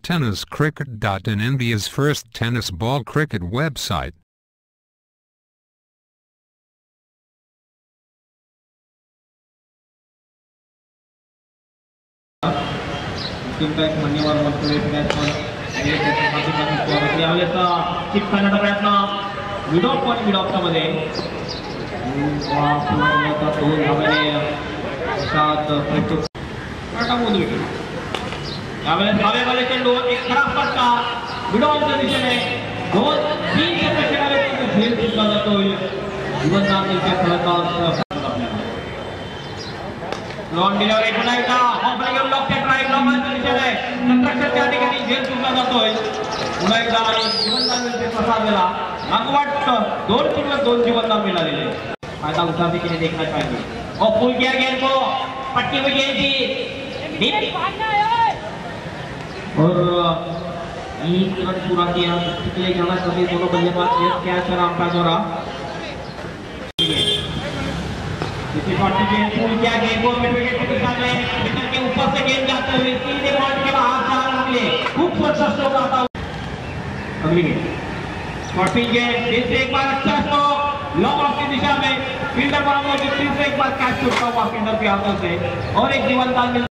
TennisCricket.in, India's first tennis ball cricket website. धावेवाले चेंडू एक खराब फटका विडॉलच्या दिशेने 2-3 क्षेत्रामध्ये झेल सुद्धा जातोय जीवनदान लॉन डिलिव्हरी पुन्हा एकदा ऑफरिंग ब्लॉकच्या ट्राय ब्लॉकच्या दिशेने कंस्ट्रक्शनच्या ठिकाणी झेल सुद्धा जातोय पुन्हा एकदा जीवनदान प्रसाद झाला अंगवाट 2 किंवा 2 जीवनदान मिळालेले फायदा उठाने के लिए देखना चाहिए और पुल किया गेंद को पट्टी में गेंद दी और एक रन पूरा किया पिछले जाना सभी दोनों बल्लेबाज कैच और अंपायर द्वारा इसी पार्टी के पुल किया गेंद को मिड विकेट के सामने विकेट के ऊपर से गेंद जाते हुए सीधे बॉल के बाहर जाने निकले खूबसूरत स्ट्रोक आता अगली गेंद स्पॉटिंग के फिर से एक बार अच्छा स्ट्रोक लॉन्ग ऑफ की दिशा में फील्डर बराबर फिर से एक बार कैच छूटता हुआ फील्डर के हाथों से और एक जीवनदान